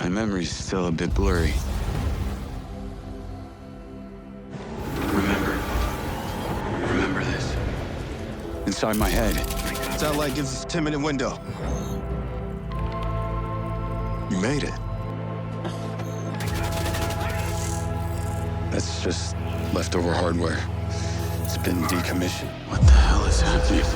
My memory's still a bit blurry. Remember this. Inside my head. Satellite gives us a 10-minute window. You made it. That's just leftover hardware. It's been decommissioned. What the hell is happening?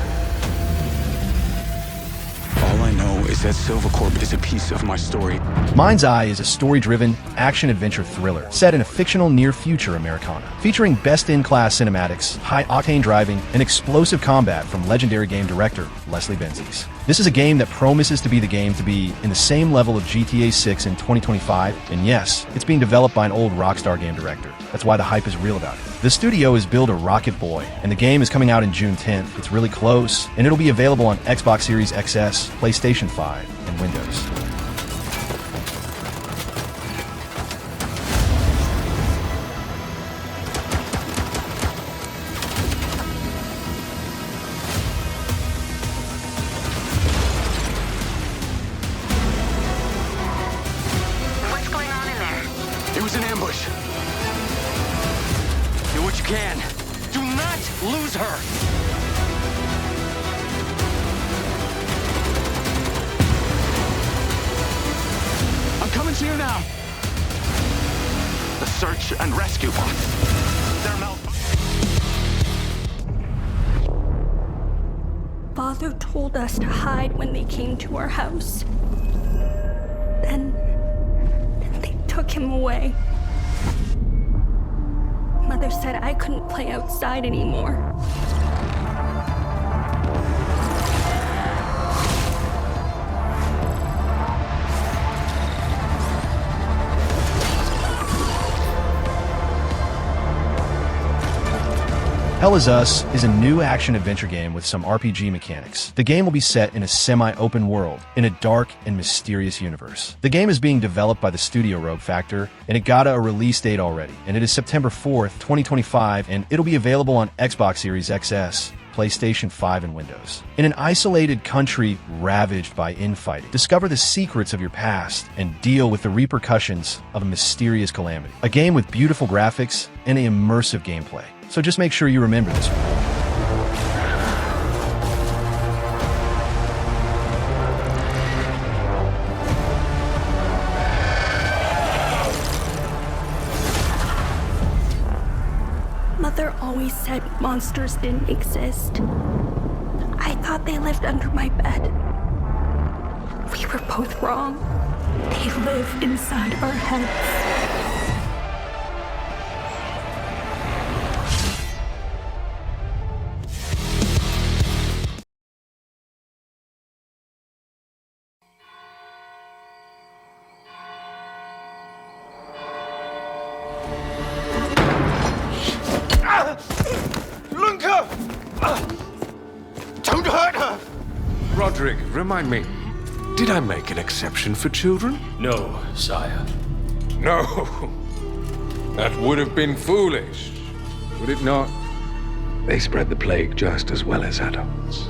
All I know is that Silvercorp is a piece of my story. Mindseye is a story-driven, action-adventure thriller set in a fictional near-future Americana, featuring best-in-class cinematics, high-octane driving, and explosive combat from legendary game director Leslie Benzies. This is a game that promises to be the game to be in the same level of GTA 6 in 2025, and yes, it's being developed by an old Rockstar game director. That's why the hype is real about it. The studio is built a Rocket Boy, and the game is coming out in June 10th. It's really close, and it'll be available on Xbox Series XS, PlayStation 5, and Windows. What's going on in there? It was an ambush. Do what you can. Do not lose her. I'm coming to you now. The search and rescue bots. They're Father told us to hide when they came to our house. Then they took him away. Mother said I couldn't play outside anymore. Hell Is Us is a new action-adventure game with some RPG mechanics. The game will be set in a semi-open world, in a dark and mysterious universe. The game is being developed by the studio Rogue Factor, and it got a release date already, and it is September 4th, 2025, and it'll be available on Xbox Series XS, PlayStation 5, and Windows. In an isolated country ravaged by infighting, discover the secrets of your past and deal with the repercussions of a mysterious calamity. A game with beautiful graphics and an immersive gameplay. So just make sure you remember this one. Mother always said monsters didn't exist. I thought they lived under my bed. We were both wrong. They lived inside our heads. Don't hurt her! Roderick, remind me, did I make an exception for children? No, sire. No. That would have been foolish, would it not? They spread the plague just as well as adults.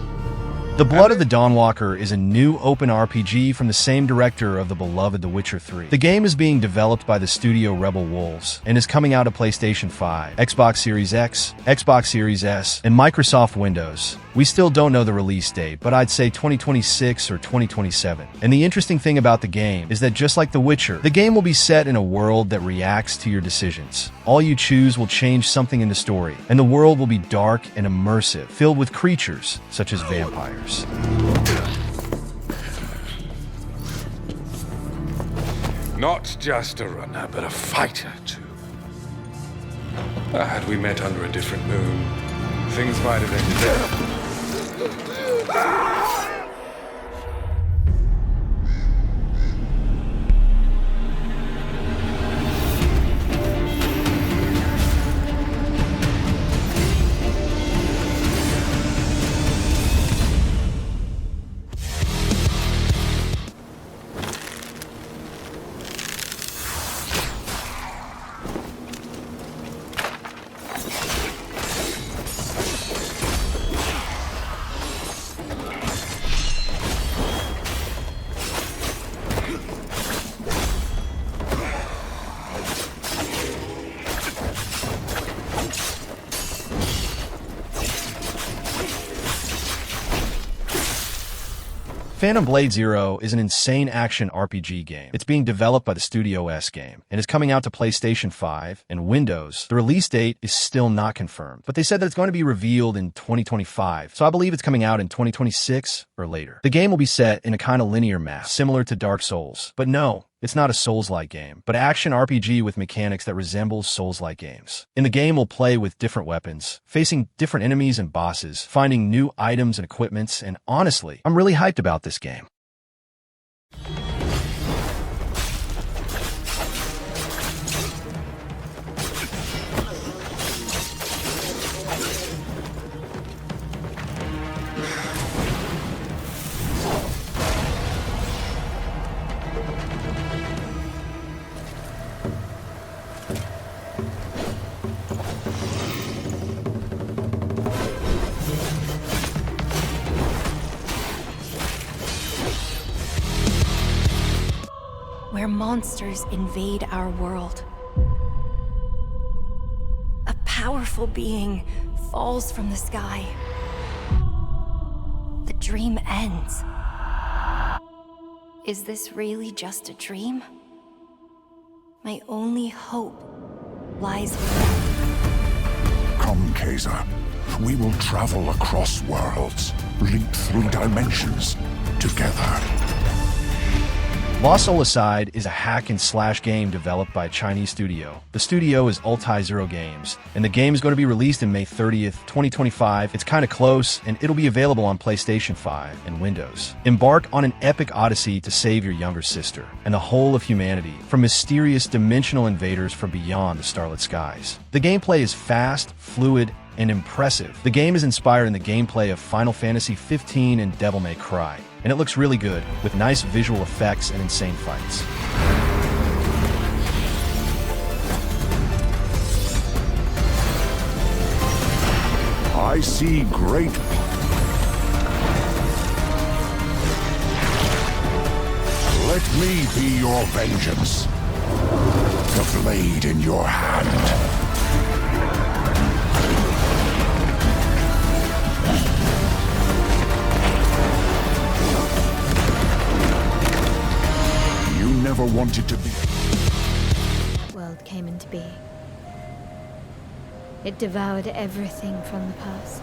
The Blood of the Dawnwalker is a new open RPG from the same director of the beloved The Witcher 3. The game is being developed by the studio Rebel Wolves and is coming out of PlayStation 5, Xbox Series X, Xbox Series S, and Microsoft Windows. We still don't know the release date, but I'd say 2026 or 2027. And the interesting thing about the game is that just like The Witcher, the game will be set in a world that reacts to your decisions. All you choose will change something in the story, and the world will be dark and immersive, filled with creatures such as vampires. Not just a runner, but a fighter, too. Had we met under a different moon, things might have ended there. Phantom Blade Zero is an insane action RPG game. It's being developed by the Studio S game and is coming out to PlayStation 5 and Windows. The release date is still not confirmed, but they said that it's going to be revealed in 2025, so I believe it's coming out in 2026 or later. The game will be set in a kind of linear map, similar to Dark Souls, but no, it's not a Souls-like game, but action RPG with mechanics that resembles Souls-like games. In the game, we'll play with different weapons, facing different enemies and bosses, finding new items and equipments, and honestly, I'm really hyped about this game. Where monsters invade our world. A powerful being falls from the sky. The dream ends. Is this really just a dream? My only hope lies within. Come, Kaiser. We will travel across worlds, leap through dimensions, together. Lost Soul Aside is a hack-and-slash game developed by a Chinese studio. The studio is Ulti Zero Games, and the game is going to be released in May 30th, 2025. It's kind of close, and it'll be available on PlayStation 5 and Windows. Embark on an epic odyssey to save your younger sister and the whole of humanity from mysterious dimensional invaders from beyond the starlit skies. The gameplay is fast, fluid, and impressive. The game is inspired in the gameplay of Final Fantasy 15 and Devil May Cry, and it looks really good, with nice visual effects and insane fights. I see great... Let me be your vengeance. The blade in your hand. Never wanted to be. The world came into being. It devoured everything from the past.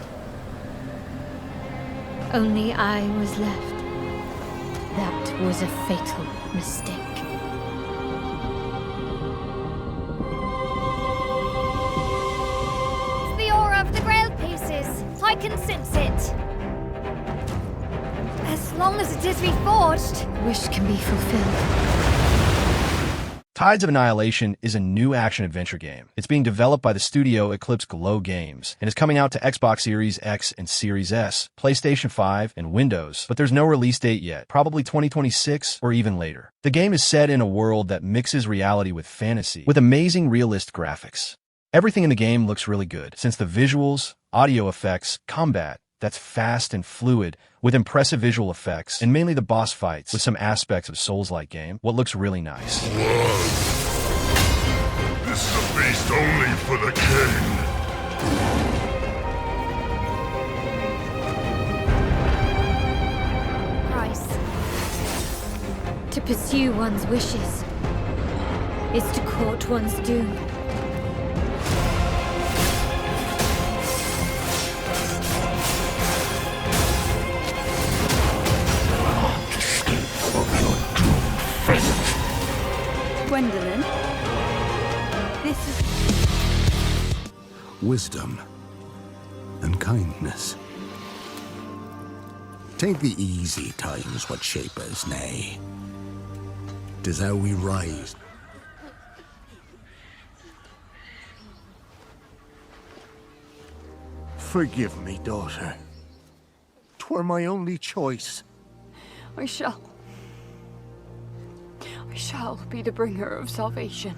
Only I was left. That was a fatal mistake. It's the aura of the Grail pieces. I can sense it. As long as it is reforged. Wish can be fulfilled. Tides of Annihilation is a new action-adventure game. It's being developed by the studio Eclipse Glow Games and is coming out to Xbox Series X and Series S, PlayStation 5, and Windows, but there's no release date yet, probably 2026 or even later. The game is set in a world that mixes reality with fantasy, with amazing realist graphics. Everything in the game looks really good, since the visuals, audio effects, combat, that's fast and fluid, with impressive visual effects, and mainly the boss fights, with some aspects of Souls-like game, what looks really nice. This is a feast only for the king. Price. To pursue one's wishes is to court one's doom. Gwendolyn, this is... Wisdom and kindness. Take the easy times what shape us, nay. 'Tis how we rise. Forgive me, daughter. 'Twere my only choice. I shall be the bringer of salvation.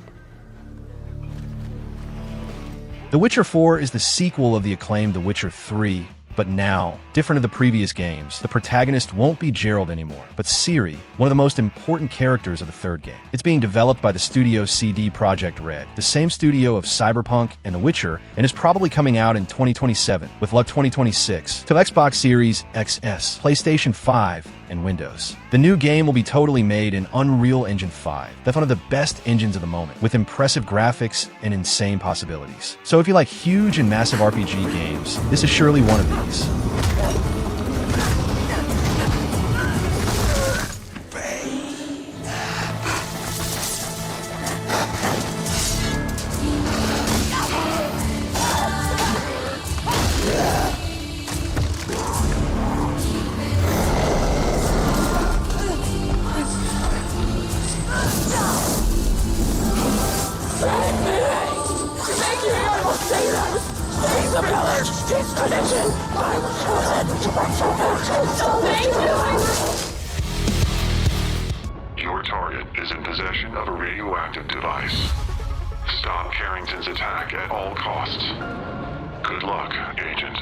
The Witcher 4 is the sequel of the acclaimed The Witcher 3, but now, different of the previous games, the protagonist won't be Geralt anymore, but Ciri, one of the most important characters of the third game. It's being developed by the studio CD Projekt Red, the same studio of Cyberpunk and The Witcher, and is probably coming out in 2027, with luck 2026, to Xbox Series XS, PlayStation 5, and Windows. The new game will be totally made in Unreal Engine 5. That's one of the best engines of the moment, with impressive graphics and insane possibilities. So if you like huge and massive RPG games, this is surely one of these. Your target is in possession of a radioactive device. Stop Carrington's attack at all costs. Good luck, Agent.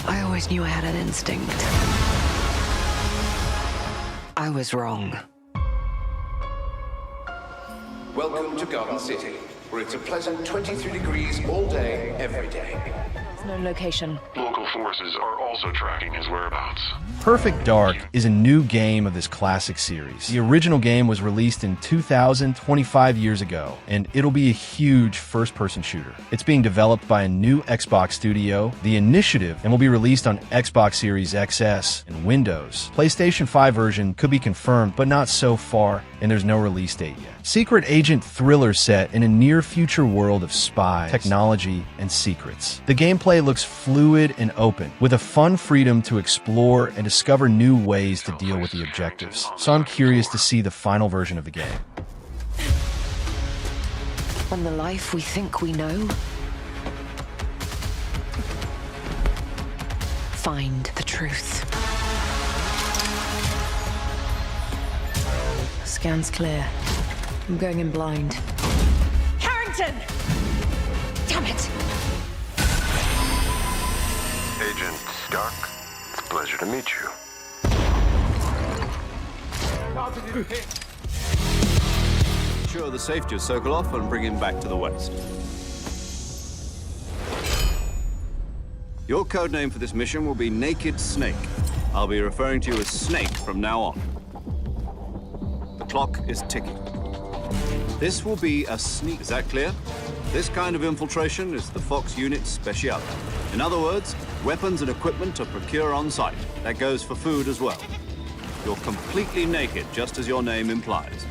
I always knew I had an instinct. I was wrong. Welcome to Garden City, where it's a pleasant 23 degrees all day, every day. No location. Local forces are also tracking his whereabouts. Perfect Dark is a new game of this classic series. The original game was released in 2000, 25 years ago, and it'll be a huge first-person shooter. It's being developed by a new Xbox studio, The Initiative, and will be released on Xbox Series XS and Windows. PlayStation 5 version could be confirmed, but not so far, and there's no release date yet. Secret agent thriller set in a near-future world of spies, technology, and secrets. The gameplay looks fluid and open, with a fun freedom to explore and discover new ways to deal with the objectives. So I'm curious to see the final version of the game. On the life we think we know, find the truth. Scan's clear. I'm going in blind. Carrington! Damn it! Agent Stark, it's a pleasure to meet you. Ensure the safety of Sokolov and bring him back to the west. Your codename for this mission will be Naked Snake. I'll be referring to you as Snake from now on. The clock is ticking. This will be a sneak. Is that clear? This kind of infiltration is the Fox unit's specialty. In other words, weapons and equipment to procure on site. That goes for food as well. You're completely naked, just as your name implies.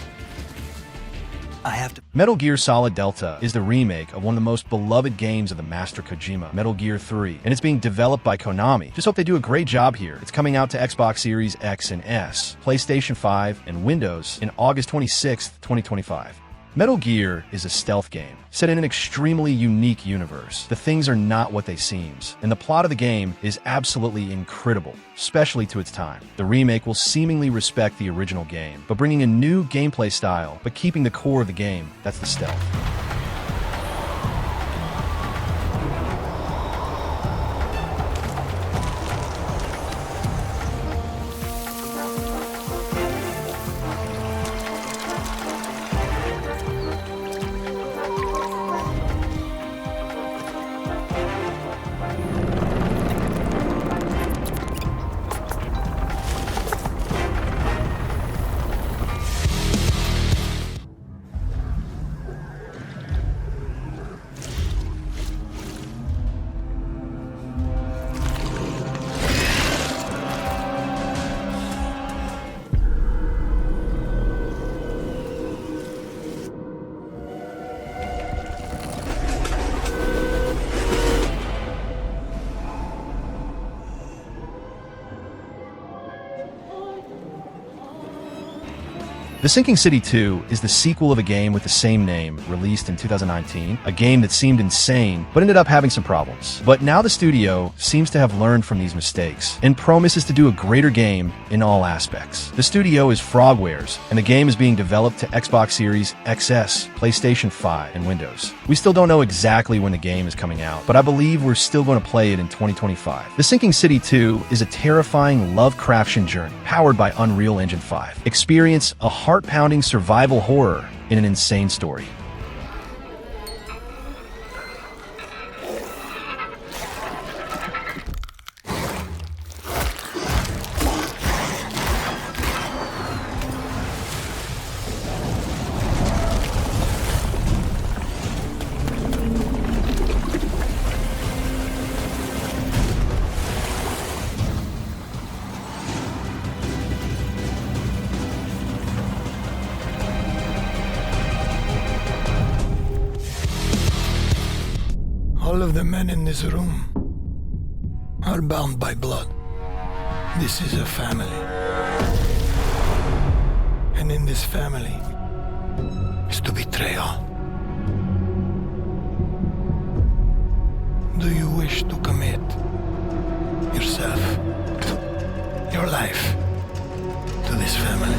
Metal Gear Solid Delta is the remake of one of the most beloved games of the master Kojima, Metal Gear 3, and it's being developed by Konami. Just hope they do a great job here. It's coming out to Xbox Series X and S, PlayStation 5, and Windows in August 26th, 2025. Metal Gear is a stealth game, set in an extremely unique universe. The things are not what they seem, and the plot of the game is absolutely incredible, especially to its time. The remake will seemingly respect the original game, but bringing a new gameplay style, but keeping the core of the game, that's the stealth. The Sinking City 2 is the sequel of a game with the same name, released in 2019, a game that seemed insane, but ended up having some problems. But now the studio seems to have learned from these mistakes, and promises to do a greater game in all aspects. The studio is Frogwares, and the game is being developed to Xbox Series XS, PlayStation 5, and Windows. We still don't know exactly when the game is coming out, but I believe we're still going to play it in 2025. The Sinking City 2 is a terrifying Lovecraftian journey, powered by Unreal Engine 5. Experience a heart-pounding survival horror in an insane story. All of the men in this room are bound by blood. This is a family. And in this family is to betrayal. Do you wish to commit yourself, your life, to this family?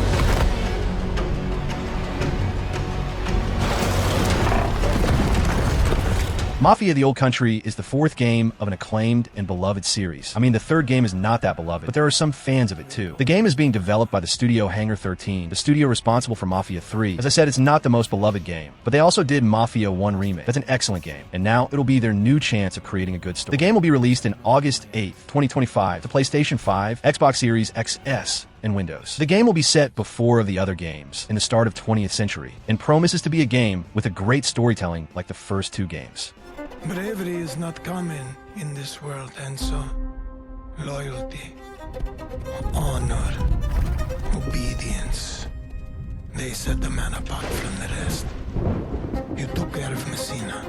Mafia the Old Country is the fourth game of an acclaimed and beloved series. I mean, the third game is not that beloved, but there are some fans of it too. The game is being developed by the studio Hangar 13, the studio responsible for Mafia 3. As I said, it's not the most beloved game, but they also did Mafia 1 Remake. That's an excellent game, and now it'll be their new chance of creating a good story. The game will be released in August 8th, 2025 to PlayStation 5, Xbox Series XS, and Windows. The game will be set before the other games in the start of 20th century, and promises to be a game with a great storytelling like the first two games. Bravery is not common in this world, and so loyalty, honor, obedience, they set the man apart from the rest. You took care of Messina,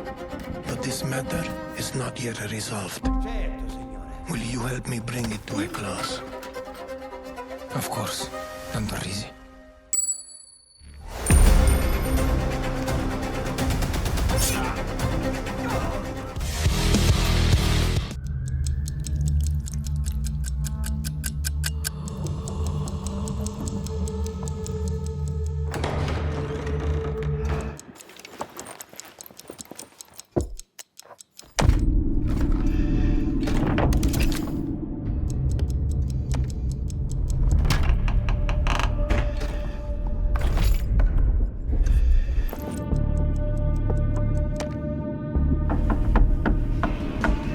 but this matter is not yet resolved. Will you help me bring it to a close? Of course, Don Torrisi.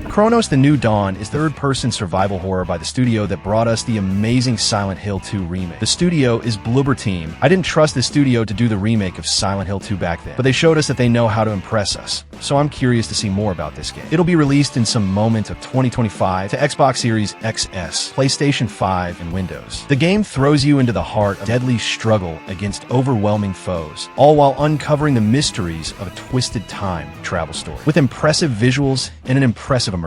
Cronos: The New Dawn is the third-person survival horror by the studio that brought us the amazing Silent Hill 2 remake. The studio is Bloober Team. I didn't trust the studio to do the remake of Silent Hill 2 back then, but they showed us that they know how to impress us, so I'm curious to see more about this game. It'll be released in some moment of 2025 to Xbox Series XS, PlayStation 5, and Windows. The game throws you into the heart of a deadly struggle against overwhelming foes, all while uncovering the mysteries of a twisted time travel story, with impressive visuals and an impressive immersion.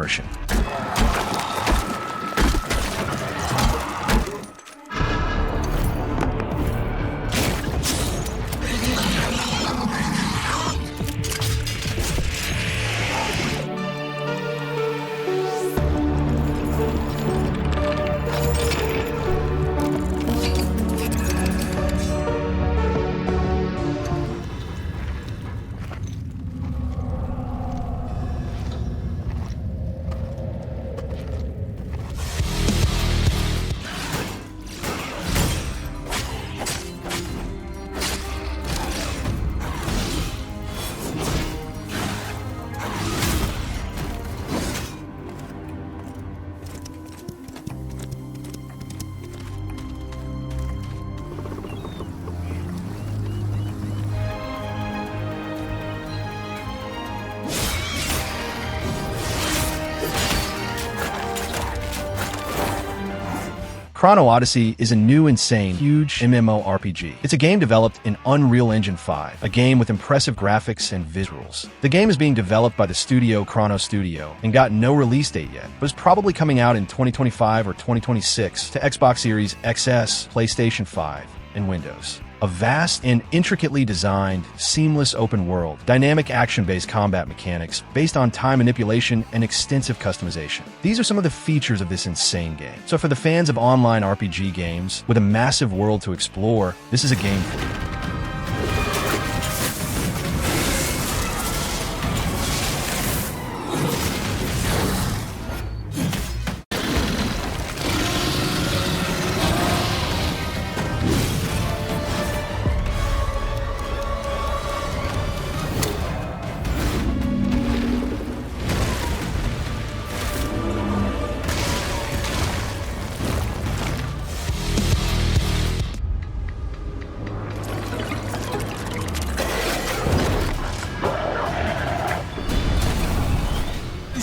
Chrono Odyssey is a new, insane, huge MMORPG. It's a game developed in Unreal Engine 5, a game with impressive graphics and visuals. The game is being developed by the studio Chrono Studio and got no release date yet, but is probably coming out in 2025 or 2026 to Xbox Series XS, PlayStation 5, and Windows. A vast and intricately designed, seamless open world, dynamic action-based combat mechanics based on time manipulation and extensive customization. These are some of the features of this insane game. So for the fans of online RPG games with a massive world to explore, this is a game for you.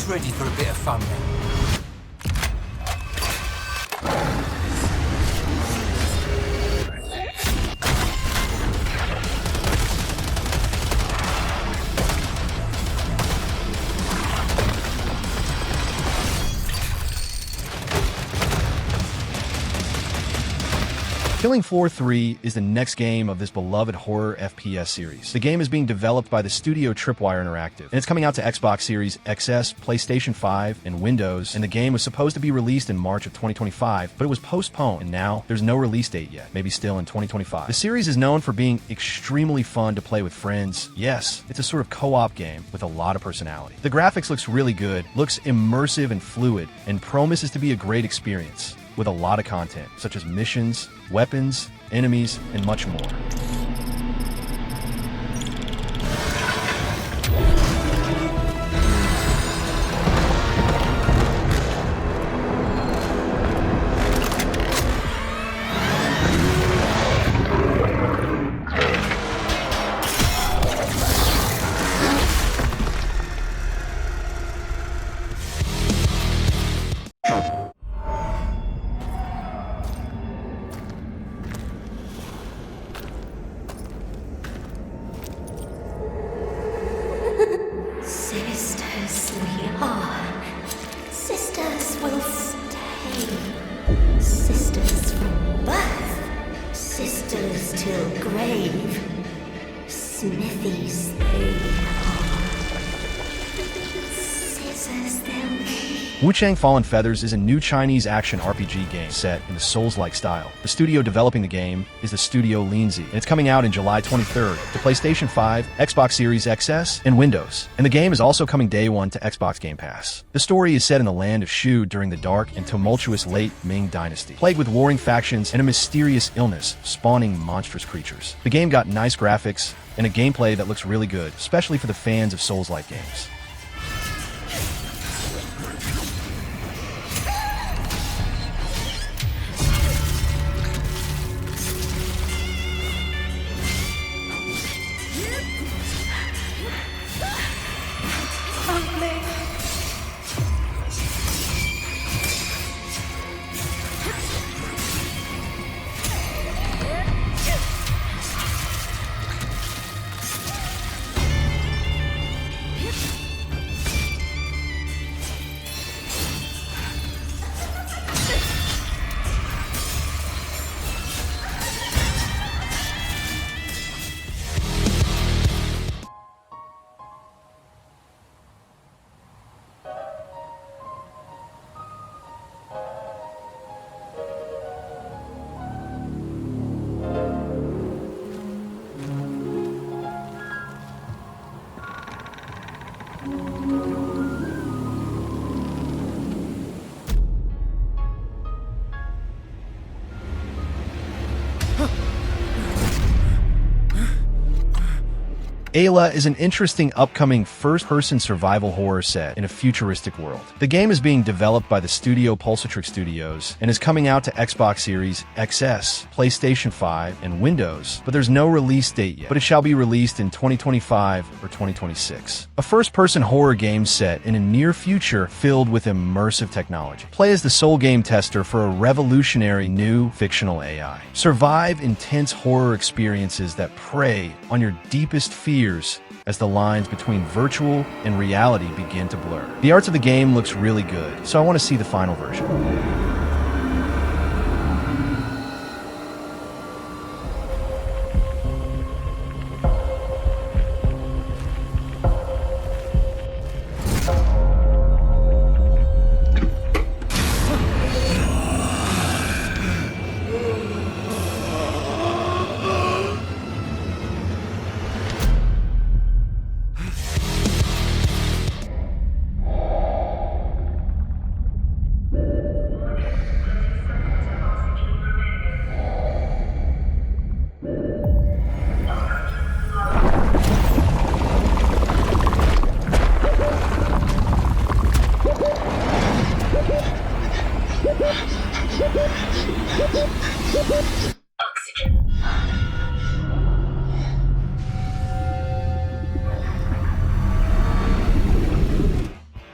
Ready for a bit of fun then? Killing Floor 3 is the next game of this beloved horror FPS series. The game is being developed by the studio Tripwire Interactive, and it's coming out to Xbox Series XS, PlayStation 5, and Windows, and the game was supposed to be released in March of 2025, but it was postponed, and now there's no release date yet, maybe still in 2025. The series is known for being extremely fun to play with friends. Yes, it's a sort of co-op game with a lot of personality. The graphics looks really good, looks immersive and fluid, and promises to be a great experience, with a lot of content, such as missions, weapons, enemies, and much more. Sisters we are. Sisters will stay. Sisters from birth. Sisters till grave. Smithies they are. Scissors they'll be. Wuchang Fallen Feathers is a new Chinese action RPG game set in the Souls-like style. The studio developing the game is the studio Mindseye, and it's coming out in July 23rd to PlayStation 5, Xbox Series XS, and Windows. And the game is also coming day one to Xbox Game Pass. The story is set in the land of Shu during the dark and tumultuous late Ming Dynasty, plagued with warring factions and a mysterious illness spawning monstrous creatures. The game got nice graphics and a gameplay that looks really good, especially for the fans of Souls-like games. Ayla is an interesting upcoming first-person survival horror set in a futuristic world. The game is being developed by the studio Pulsatrix Studios and is coming out to Xbox Series XS, PlayStation 5, and Windows, but there's no release date yet, but it shall be released in 2025 or 2026. A first-person horror game set in a near future filled with immersive technology. Play as the sole game tester for a revolutionary new fictional AI. Survive intense horror experiences that prey on your deepest fears as the lines between virtual and reality begin to blur. The art of the game looks really good, so I want to see the final version.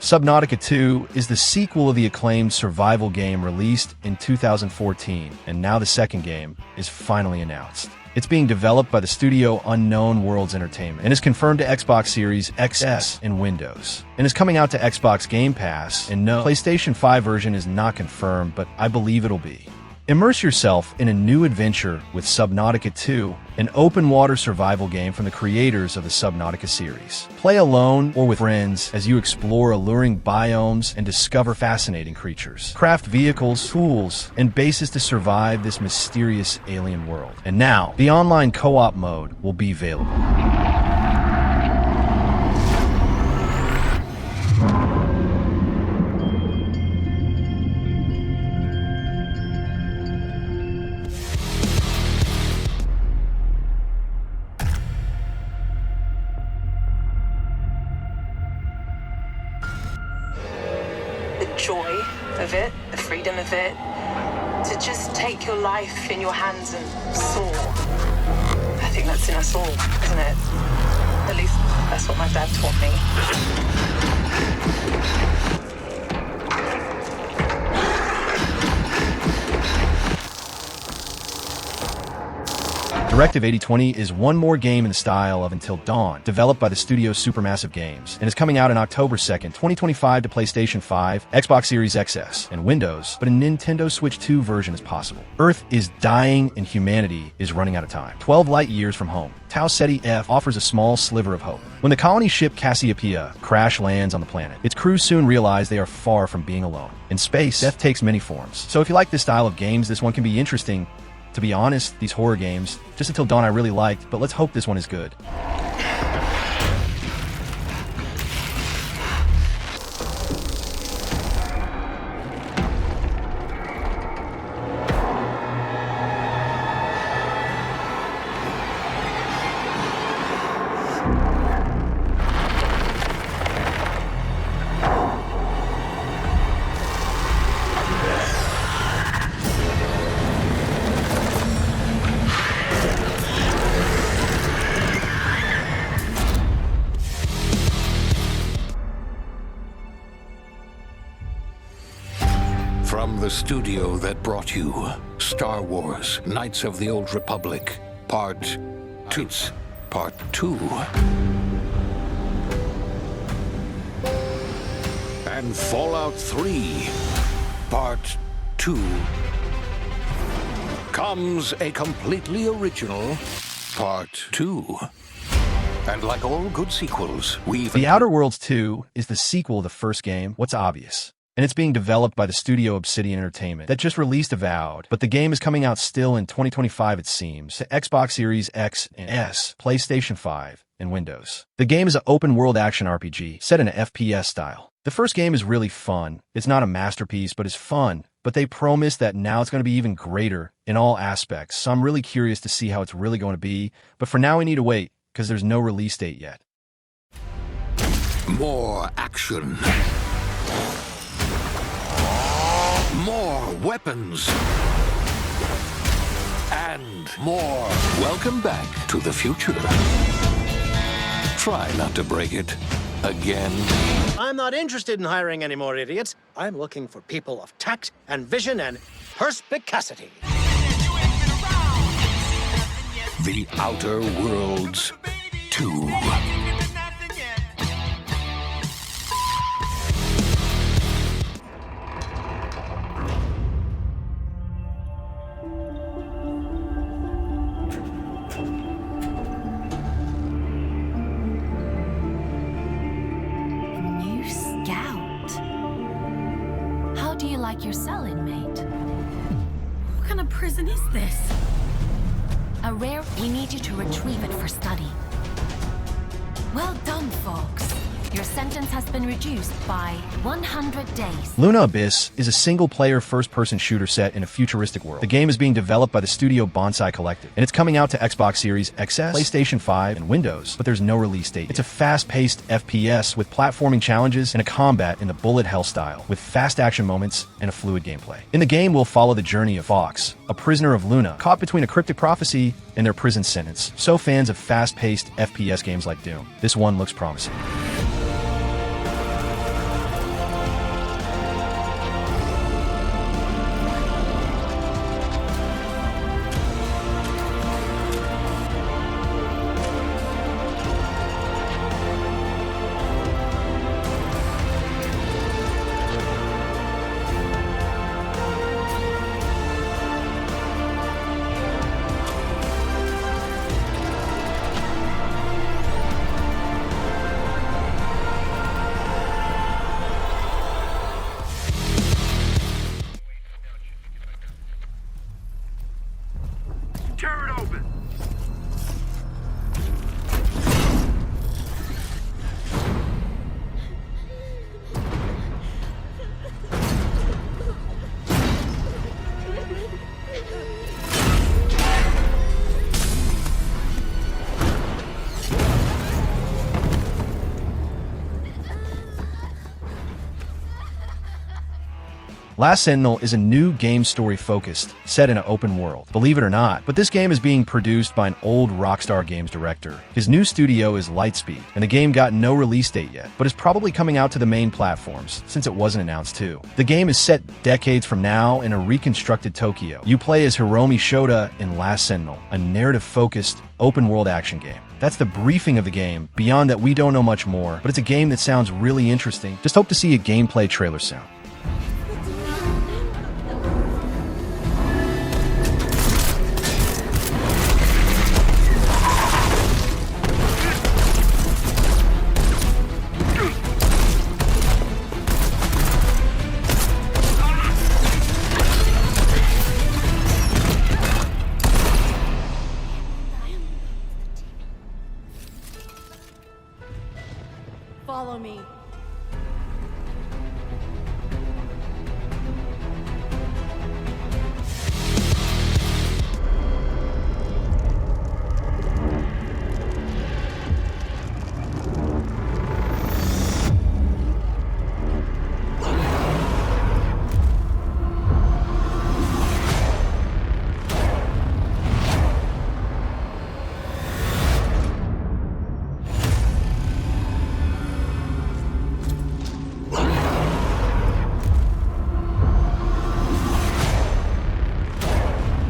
Subnautica 2 is the sequel of the acclaimed survival game released in 2014, and now the second game is finally announced. It's being developed by the studio Unknown Worlds Entertainment and is confirmed to Xbox Series XS and Windows, and is coming out to Xbox Game Pass, and no, PlayStation 5 version is not confirmed, but I believe it'll be. Immerse yourself in a new adventure with Subnautica 2, an open-water survival game from the creators of the Subnautica series. Play alone or with friends as you explore alluring biomes and discover fascinating creatures. Craft vehicles, tools, and bases to survive this mysterious alien world. And now, the online co-op mode will be available. Joy of it, the freedom of it, to just take your life in your hands and soar. I think that's in us all, isn't it? At least that's what my dad taught me. Directive 8020 is one more game in the style of Until Dawn, developed by the studio Supermassive Games, and is coming out on October 2nd, 2025 to PlayStation 5, Xbox Series XS, and Windows, but a Nintendo Switch 2 version is possible. Earth is dying and humanity is running out of time. 12 light years from home, Tau Ceti F offers a small sliver of hope. When the colony ship Cassiopeia crash lands on the planet, its crew soon realize they are far from being alone. In space, death takes many forms. So if you like this style of games, this one can be interesting. To be honest, these horror games, just Until Dawn I really liked, but let's hope this one is good. From the studio that brought you Star Wars Knights of the Old Republic, Part 2. And Fallout 3, Part 2. Comes a completely original Part 2. And like all good sequels, we've... The Outer Worlds 2 is the sequel of the first game, what's obvious. And it's being developed by the studio Obsidian Entertainment that just released Avowed, but the game is coming out still in 2025 it seems, to Xbox Series X and S, PlayStation 5, and Windows. The game is an open-world action RPG set in an FPS style. The first game is really fun. It's not a masterpiece, but it's fun. But they promise that now it's going to be even greater in all aspects, so I'm really curious to see how it's really going to be. But for now we need to wait, because there's no release date yet. More action. More weapons. And more. Welcome back to the future. Try not to break it again. I'm not interested in hiring any more idiots. I'm looking for people of tact and vision and perspicacity. The Outer Worlds 2. Like your cell inmate. What kind of prison is this? A rare... We need you to retrieve it for study. Well done, folks. Your sentence has been reduced by 100 days. Luna Abyss is a single-player first-person shooter set in a futuristic world. The game is being developed by the studio Mindseye Collective, and it's coming out to Xbox Series XS, PlayStation 5, and Windows, but there's no release date. It's a fast-paced FPS with platforming challenges and a combat in the bullet hell style, with fast action moments and a fluid gameplay. In the game, we'll follow the journey of Fox, a prisoner of Luna, caught between a cryptic prophecy and their prison sentence. So fans of fast-paced FPS games like Doom, this one looks promising. open. Last Sentinel is a new game story focused, set in an open world. Believe it or not, but this game is being produced by an old Rockstar Games director. His new studio is Lightspeed, and the game got no release date yet, but is probably coming out to the main platforms, since it wasn't announced too. The game is set decades from now in a reconstructed Tokyo. You play as Hiromi Shota in Last Sentinel, a narrative-focused, open-world action game. That's the briefing of the game. Beyond that, we don't know much more, but it's a game that sounds really interesting. Just hope to see a gameplay trailer soon. Follow me.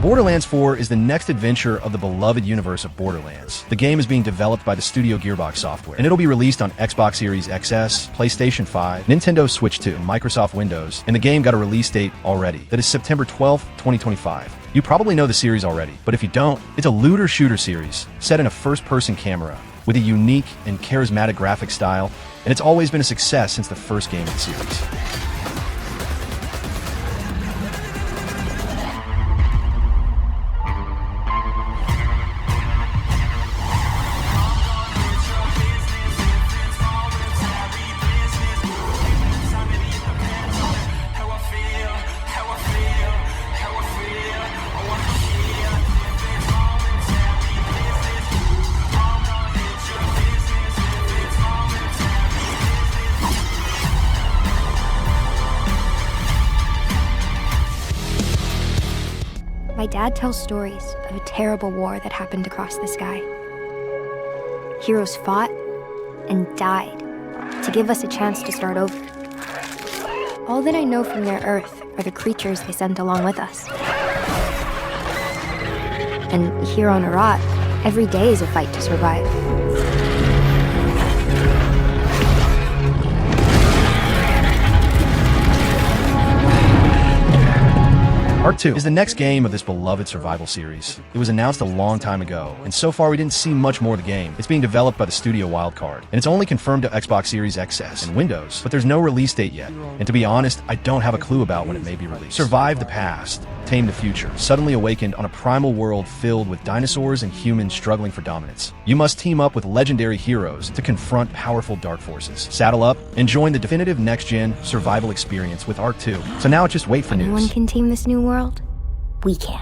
Borderlands 4 is the next adventure of the beloved universe of Borderlands. The game is being developed by the studio Gearbox Software, and it'll be released on Xbox Series XS, PlayStation 5, Nintendo Switch 2, and Microsoft Windows, and the game got a release date already. That is September 12th, 2025. You probably know the series already, but if you don't, it's a looter-shooter series set in a first-person camera with a unique and charismatic graphic style, and it's always been a success since the first game of the series. My dad tells stories of a terrible war that happened across the sky. Heroes fought and died to give us a chance to start over. All that I know from their Earth are the creatures they sent along with us. And here on Arat, every day is a fight to survive. Ark 2 is the next game of this beloved survival series. It was announced a long time ago, and so far we didn't see much more of the game. It's being developed by the studio Wildcard, and it's only confirmed to Xbox Series XS and Windows, but there's no release date yet. And to be honest, I don't have a clue about when it may be released. Survive the past, tame the future, suddenly awakened on a primal world filled with dinosaurs and humans struggling for dominance. You must team up with legendary heroes to confront powerful dark forces. Saddle up and join the definitive next-gen survival experience with Ark 2. So now just wait for news. Anyone can tame this new world? We can.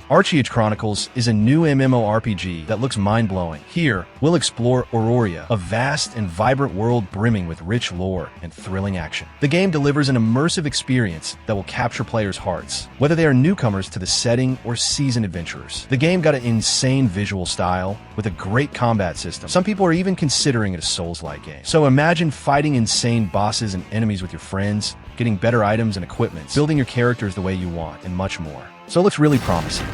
Archeage Chronicles is a new MMORPG that looks mind-blowing. Here, we'll explore Auroria, a vast and vibrant world brimming with rich lore and thrilling action. The game delivers an immersive experience that will capture players' hearts, whether they are newcomers to the setting or seasoned adventurers. The game got an insane visual style with a great combat system. Some people are even considering it a Souls-like game. So imagine fighting insane bosses and enemies with your friends, getting better items and equipment, building your characters the way you want, and much more. So it looks really promising.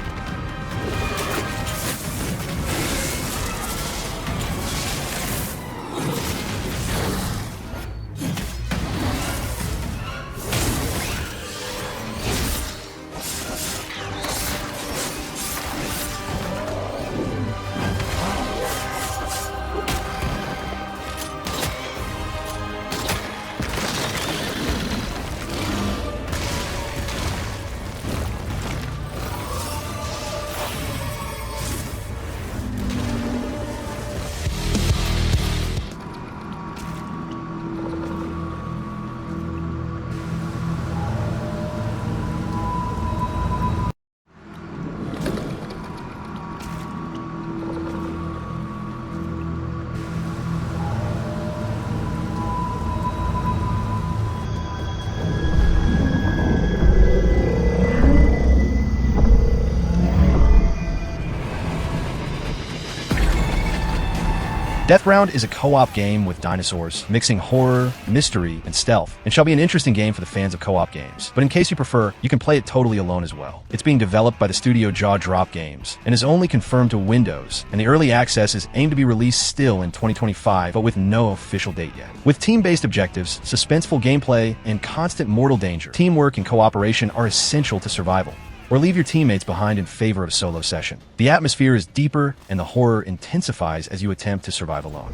Deathbound is a co-op game with dinosaurs, mixing horror, mystery, and stealth, and shall be an interesting game for the fans of co-op games. But in case you prefer, you can play it totally alone as well. It's being developed by the studio Jaw Drop Games, and is only confirmed to Windows, and the early access is aimed to be released still in 2025, but with no official date yet. With team-based objectives, suspenseful gameplay, and constant mortal danger, teamwork and cooperation are essential to survival. Or leave your teammates behind in favor of a solo session. The atmosphere is deeper, and the horror intensifies as you attempt to survive alone.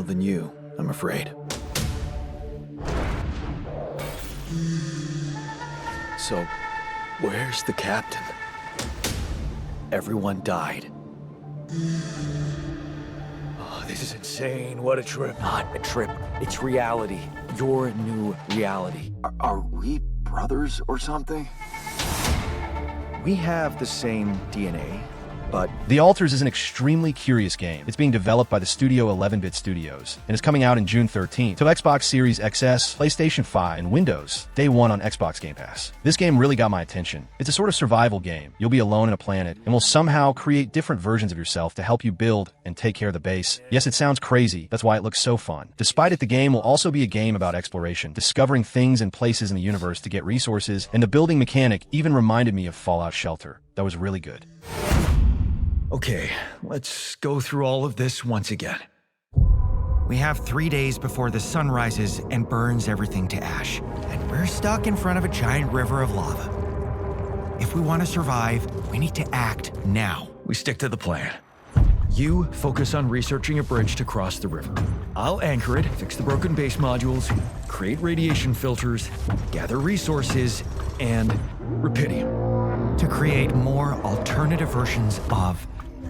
Than you, I'm afraid. So, where's the captain? Everyone died. Oh, this is insane. What a trip. Not a trip. It's reality. Your new reality. Are we brothers or something? We have the same DNA. But The Alters is an extremely curious game. It's being developed by the studio 11-Bit Studios, and is coming out in June 13th to Xbox Series XS, PlayStation 5, and Windows, day one on Xbox Game Pass. This game really got my attention. It's a sort of survival game. You'll be alone in a planet, and will somehow create different versions of yourself to help you build and take care of the base. Yes, it sounds crazy. That's why it looks so fun. Despite it, the game will also be a game about exploration, discovering things and places in the universe to get resources, and the building mechanic even reminded me of Fallout Shelter. That was really good. Okay, let's go through all of this once again. We have 3 days before the sun rises and burns everything to ash, and we're stuck in front of a giant river of lava. If we want to survive, we need to act now. We stick to the plan. You focus on researching a bridge to cross the river. I'll anchor it, fix the broken base modules, create radiation filters, gather resources, and Rapidium. To create more alternative versions of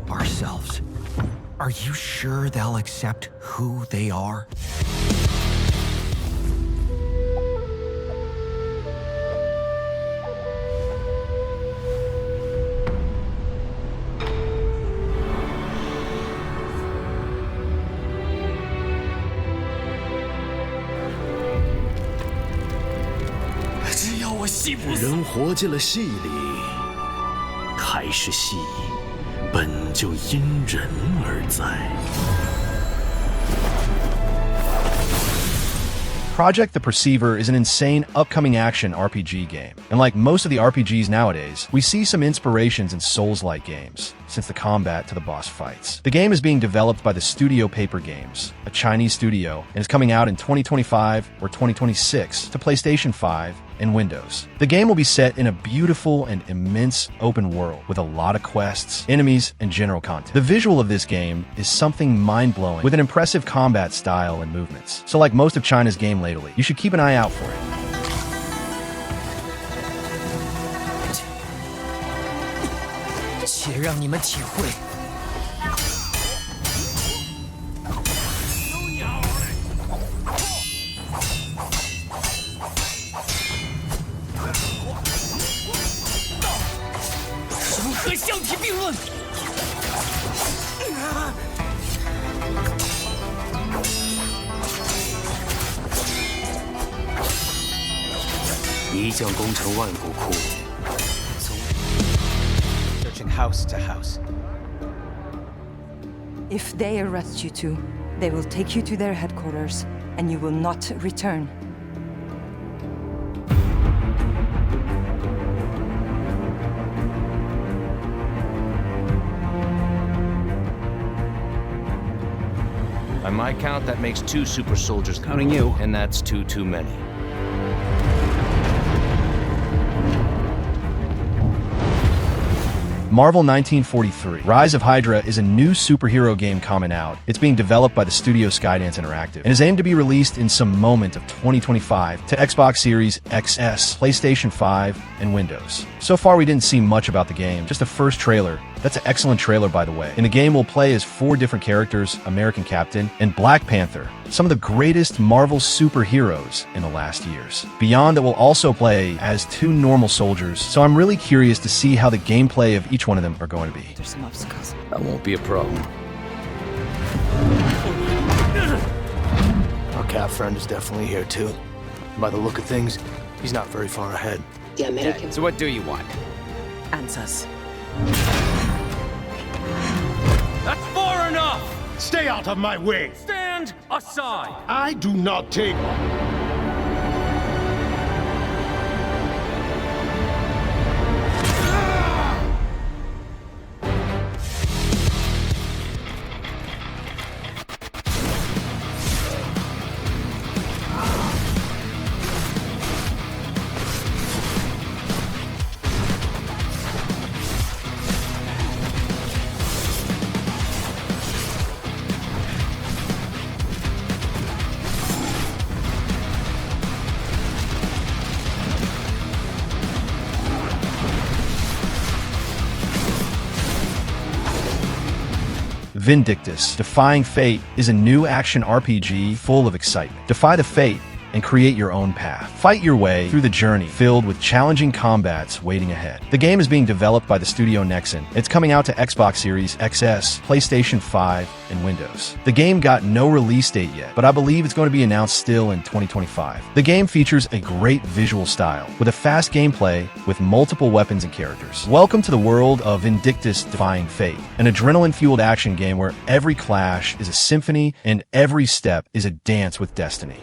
ourselves. Are you sure they'll accept who they are?人活进了戏里，还是戏本就因人而在。Project the Perceiver is an insane upcoming action RPG game, and like most of the RPGs nowadays, we see some inspirations in Souls-like games, since the combat to the boss fights. The game is being developed by the Studio Paper Games, a Chinese studio, and is coming out in 2025 or 2026 to PlayStation 5 and Windows. The game will be set in a beautiful and immense open world with a lot of quests, enemies, and general content. The visual of this game is something mind-blowing with an impressive combat style and movements. So like most of China's game lately, you should keep an eye out for it. 且让你们体会。如何相提并论？一将功成万骨枯。 House to house. If they arrest you two, they will take you to their headquarters, and you will not return. By my count, that makes 2 super soldiers. Counting you. And that's 2 too many. Marvel 1943, Rise of Hydra is a new superhero game coming out. It's being developed by the studio Skydance Interactive and is aimed to be released in some moment of 2025 to Xbox Series XS, PlayStation 5, and Windows. So far we didn't see much about the game, just a first trailer. That's an excellent trailer, by the way. In the game, we'll play as 4 different characters, American Captain and Black Panther, some of the greatest Marvel superheroes in the last years. Beyond that, we'll also play as 2 normal soldiers, so I'm really curious to see how the gameplay of each one of them are going to be. There's some obstacles. That won't be a problem. Our cat friend is definitely here too. By the look of things, he's not very far ahead. The American. So what do you want? Answers. That's far enough! Stay out of my way! Stand aside! I do not take... Vindictus, Defying Fate, is a new action RPG full of excitement. Defy the fate and create your own path. Fight your way through the journey filled with challenging combats waiting ahead. The game is being developed by the studio Nexon. It's coming out to Xbox Series XS, PlayStation 5, and Windows. The game got no release date yet, but I believe it's going to be announced still in 2025. The game features a great visual style, with a fast gameplay with multiple weapons and characters. Welcome to the world of Vindictus Defying Fate, an adrenaline-fueled action game where every clash is a symphony and every step is a dance with destiny.